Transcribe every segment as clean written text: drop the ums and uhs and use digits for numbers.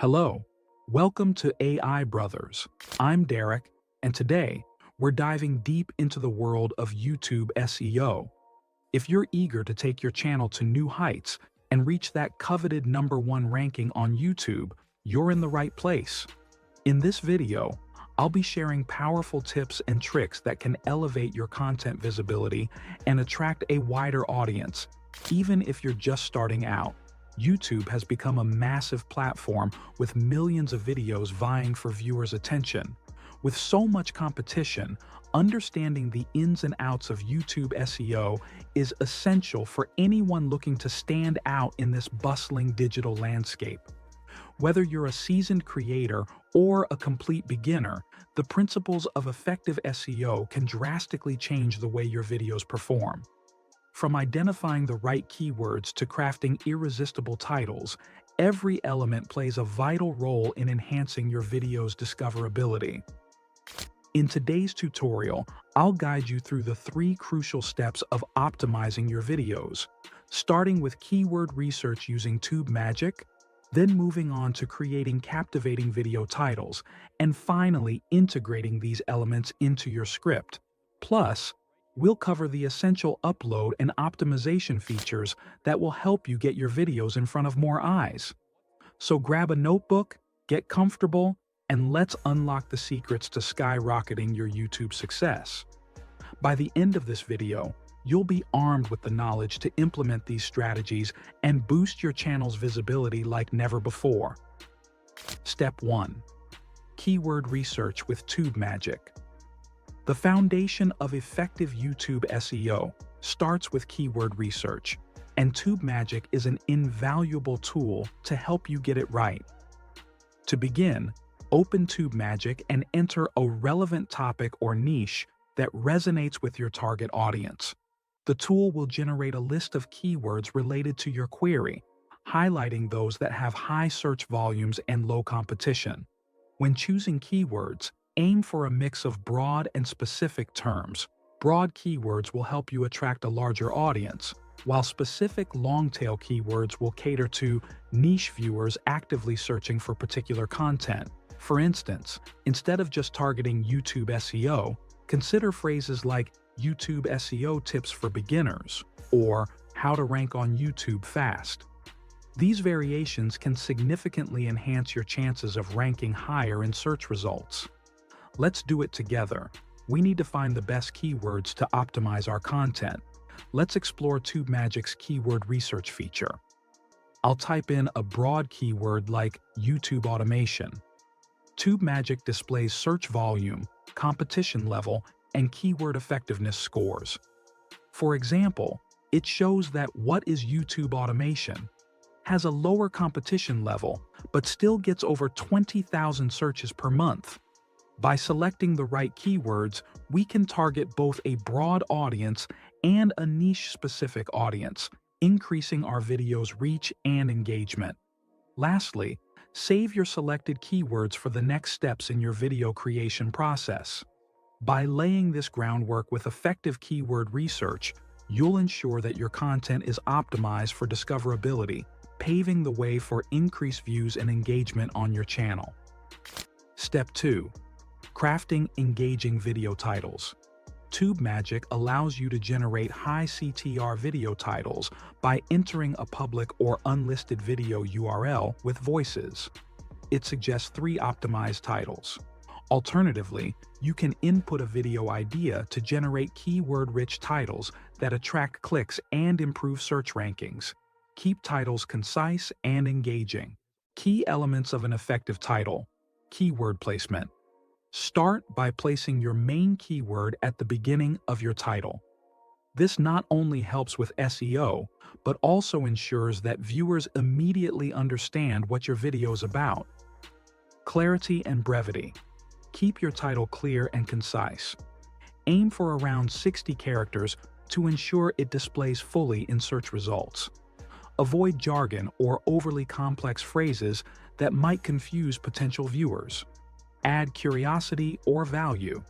Hello, welcome to AI Brothers. I'm Derek, and today we're diving deep into the world of YouTube SEO. If you're eager to take your channel to new heights and reach that coveted #1 ranking on YouTube, you're in the right place. In this video, I'll be sharing powerful tips and tricks that can elevate your content visibility and attract a wider audience, even if you're just starting out. YouTube has become a massive platform with millions of videos vying for viewers' attention. With so much competition, understanding the ins and outs of YouTube SEO is essential for anyone looking to stand out in this bustling digital landscape. Whether you're a seasoned creator or a complete beginner, the principles of effective SEO can drastically change the way your videos perform. From identifying the right keywords to crafting irresistible titles, every element plays a vital role in enhancing your video's discoverability. In today's tutorial, I'll guide you through the 3 crucial steps of optimizing your videos, starting with keyword research using TubeMagic, then moving on to creating captivating video titles, and finally integrating these elements into your script. Plus, we'll cover the essential upload and optimization features that will help you get your videos in front of more eyes. So grab a notebook, get comfortable, and let's unlock the secrets to skyrocketing your YouTube success. By the end of this video, you'll be armed with the knowledge to implement these strategies and boost your channel's visibility like never before. Step 1. Keyword research with TubeMagic. The foundation of effective YouTube SEO starts with keyword research, and TubeMagic is an invaluable tool to help you get it right. To begin, open TubeMagic and enter a relevant topic or niche that resonates with your target audience. The tool will generate a list of keywords related to your query, highlighting those that have high search volumes and low competition. When choosing keywords, aim for a mix of broad and specific terms. Broad keywords will help you attract a larger audience, while specific long-tail keywords will cater to niche viewers actively searching for particular content. For instance, instead of just targeting YouTube SEO, consider phrases like YouTube SEO tips for beginners or how to rank on YouTube fast. These variations can significantly enhance your chances of ranking higher in search results. Let's do it together. We need to find the best keywords to optimize our content. Let's explore TubeMagic's keyword research feature. I'll type in a broad keyword like YouTube automation. TubeMagic displays search volume, competition level, and keyword effectiveness scores. For example, it shows that "What is YouTube automation?" has a lower competition level, but still gets over 20,000 searches per month. By selecting the right keywords, we can target both a broad audience and a niche-specific audience, increasing our video's reach and engagement. Lastly, save your selected keywords for the next steps in your video creation process. By laying this groundwork with effective keyword research, you'll ensure that your content is optimized for discoverability, paving the way for increased views and engagement on your channel. Step 2. Crafting engaging video titles. TubeMagic allows you to generate high CTR video titles by entering a public or unlisted video URL with voices. It suggests 3 optimized titles. Alternatively, you can input a video idea to generate keyword-rich titles that attract clicks and improve search rankings. Keep titles concise and engaging. Key elements of an effective title. Keyword placement. Start by placing your main keyword at the beginning of your title. This not only helps with SEO, but also ensures that viewers immediately understand what your video is about. Clarity and brevity. Keep your title clear and concise. Aim for around 60 characters to ensure it displays fully in search results. Avoid jargon or overly complex phrases that might confuse potential viewers. Add curiosity or value.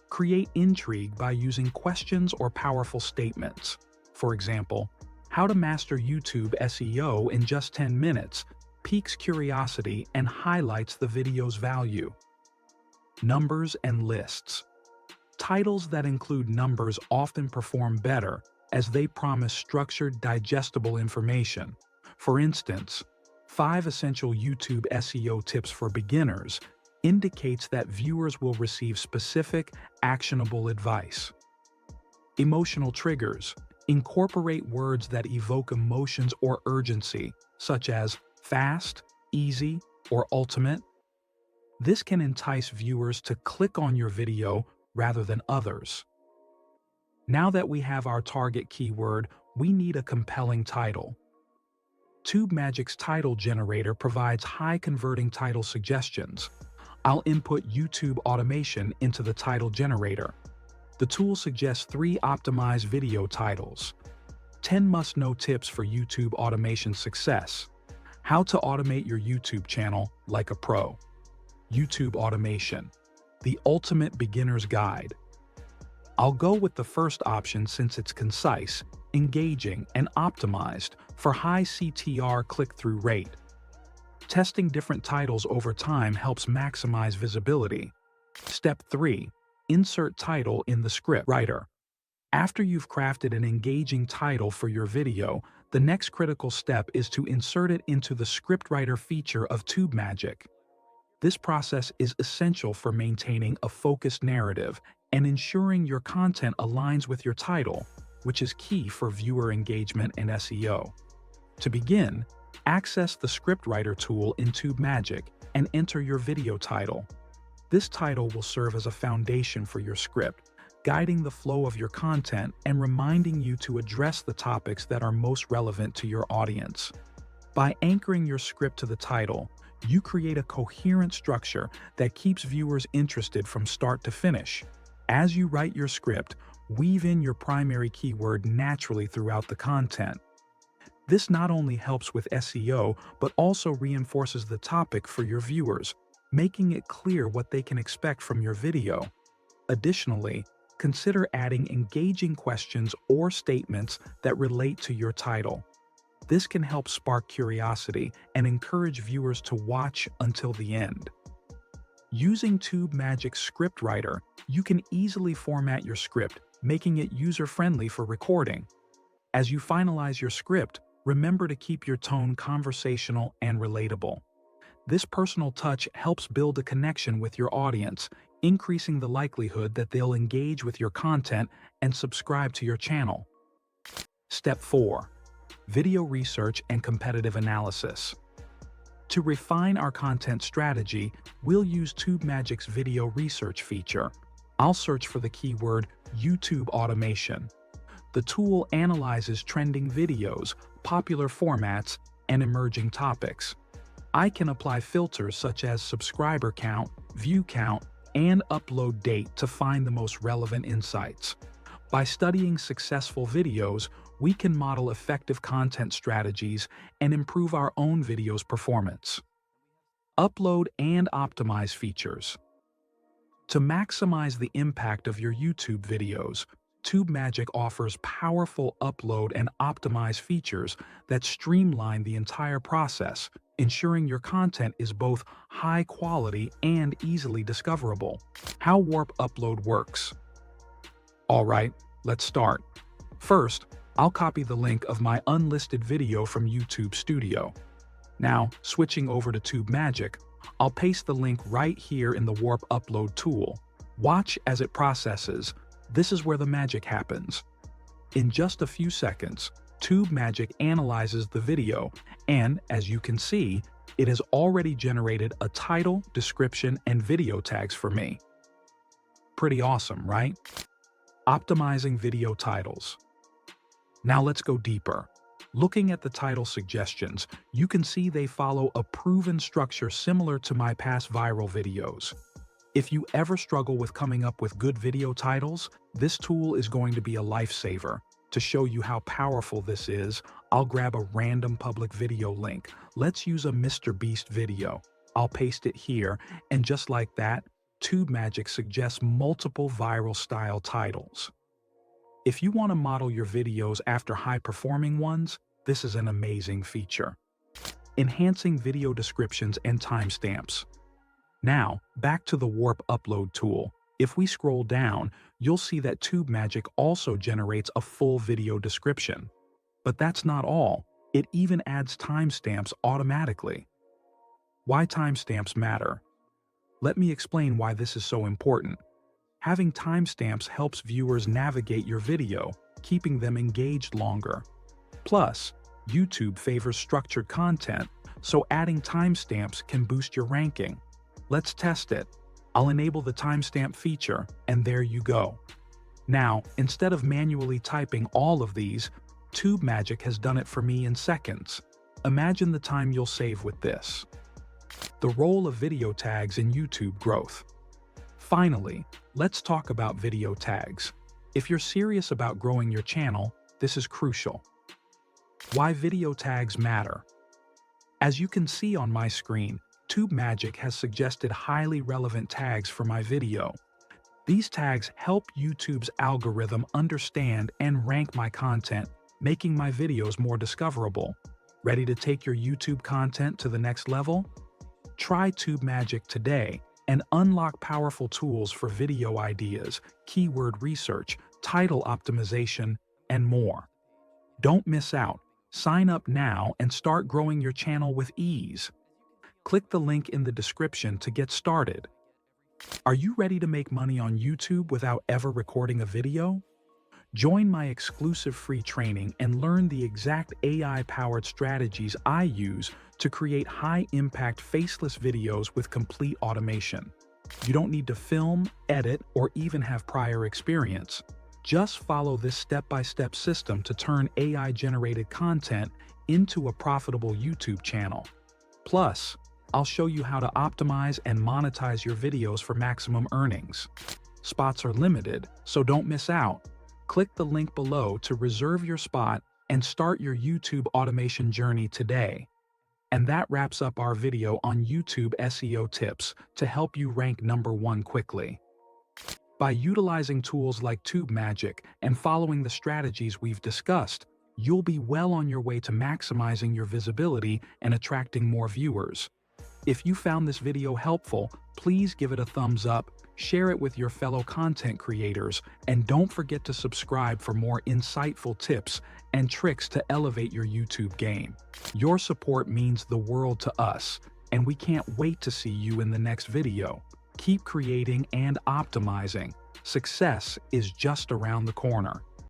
Create intrigue by using questions or powerful statements. For example, how to master YouTube SEO in just 10 minutes. piques curiosity and highlights the video's value. Numbers and lists. Titles that include numbers often perform better as they promise structured, digestible information. For instance, 5 essential YouTube SEO tips for beginners indicates that viewers will receive specific, actionable advice. Emotional triggers. Incorporate words that evoke emotions or urgency, such as fast, easy, or ultimate. This can entice viewers to click on your video rather than others. Now that we have our target keyword, we need a compelling title. TubeMagic's title generator provides high-converting title suggestions. I'll input YouTube automation into the title generator. The tool suggests 3 optimized video titles. 10 must-know tips for YouTube automation success. How to automate your YouTube channel like a pro. YouTube automation, the ultimate beginner's guide. I'll go with the first option since it's concise, engaging, and optimized for high CTR click-through rate. Testing different titles over time helps maximize visibility. Step 3. Insert title in the script writer. After you've crafted an engaging title for your video, the next critical step is to insert it into the scriptwriter feature of TubeMagic. This process is essential for maintaining a focused narrative and ensuring your content aligns with your title, which is key for viewer engagement and SEO. To begin, access the scriptwriter tool in TubeMagic and enter your video title. This title will serve as a foundation for your script, guiding the flow of your content and reminding you to address the topics that are most relevant to your audience. By anchoring your script to the title, you create a coherent structure that keeps viewers interested from start to finish. As you write your script, weave in your primary keyword naturally throughout the content. This not only helps with SEO, but also reinforces the topic for your viewers, making it clear what they can expect from your video. Additionally, consider adding engaging questions or statements that relate to your title. This can help spark curiosity and encourage viewers to watch until the end. Using TubeMagic's scriptwriter, you can easily format your script, making it user-friendly for recording. As you finalize your script, remember to keep your tone conversational and relatable. This personal touch helps build a connection with your audience, increasing the likelihood that they'll engage with your content and subscribe to your channel. Step 4. Video research and competitive analysis. To refine our content strategy, we'll use TubeMagic's video research feature. I'll search for the keyword YouTube automation. The tool analyzes trending videos, popular formats, and emerging topics. I can apply filters such as subscriber count, view count, and upload date to find the most relevant insights. By studying successful videos, we can model effective content strategies and improve our own videos' performance. Upload and optimize features. To maximize the impact of your YouTube videos, TubeMagic offers powerful upload and optimize features that streamline the entire process, ensuring your content is both high quality and easily discoverable. How Warp Upload works. Alright, let's start. First, I'll copy the link of my unlisted video from YouTube Studio. Now, switching over to TubeMagic, I'll paste the link right here in the Warp Upload tool. Watch as it processes. This is where the magic happens. In just a few seconds, TubeMagic analyzes the video, and as you can see, it has already generated a title, description, and video tags for me. Pretty awesome, right? Optimizing video titles. Now let's go deeper. Looking at the title suggestions, you can see they follow a proven structure similar to my past viral videos. If you ever struggle with coming up with good video titles, this tool is going to be a lifesaver. To show you how powerful this is, I'll grab a random public video link. Let's use a Mr. Beast video. I'll paste it here, and just like that, TubeMagic suggests multiple viral style titles. If you want to model your videos after high-performing ones, this is an amazing feature. enhancing video descriptions and timestamps. Now, back to the Warp Upload tool. If we scroll down, you'll see that TubeMagic also generates a full video description. But that's not all. It even adds timestamps automatically. Why timestamps matter? Let me explain why this is so important. Having timestamps helps viewers navigate your video, keeping them engaged longer. Plus, YouTube favors structured content, so adding timestamps can boost your ranking. Let's test it. I'll enable the timestamp feature, and there you go. Now, instead of manually typing all of these, TubeMagic has done it for me in seconds. Imagine the time you'll save with this. The role of video tags in YouTube growth. Finally, let's talk about video tags. If you're serious about growing your channel, this is crucial. Why video tags matter? As you can see on my screen, TubeMagic has suggested highly relevant tags for my video. These tags help YouTube's algorithm understand and rank my content, making my videos more discoverable. Ready to take your YouTube content to the next level? Try TubeMagic today and unlock powerful tools for video ideas, keyword research, title optimization, and more. Don't miss out. Sign up now and start growing your channel with ease. Click the link in the description to get started. Are you ready to make money on YouTube without ever recording a video? Join my exclusive free training and learn the exact AI-powered strategies I use to create high-impact faceless videos with complete automation. You don't need to film, edit, or even have prior experience. Just follow this step-by-step system to turn AI-generated content into a profitable YouTube channel. Plus, I'll show you how to optimize and monetize your videos for maximum earnings. Spots are limited, so don't miss out. Click the link below to reserve your spot and start your YouTube automation journey today. And that wraps up our video on YouTube SEO tips to help you rank #1 quickly. By utilizing tools like TubeMagic and following the strategies we've discussed, you'll be well on your way to maximizing your visibility and attracting more viewers. If you found this video helpful, please give it a thumbs up, share it with your fellow content creators, and don't forget to subscribe for more insightful tips and tricks to elevate your YouTube game. Your support means the world to us, and we can't wait to see you in the next video. Keep creating and optimizing. Success is just around the corner.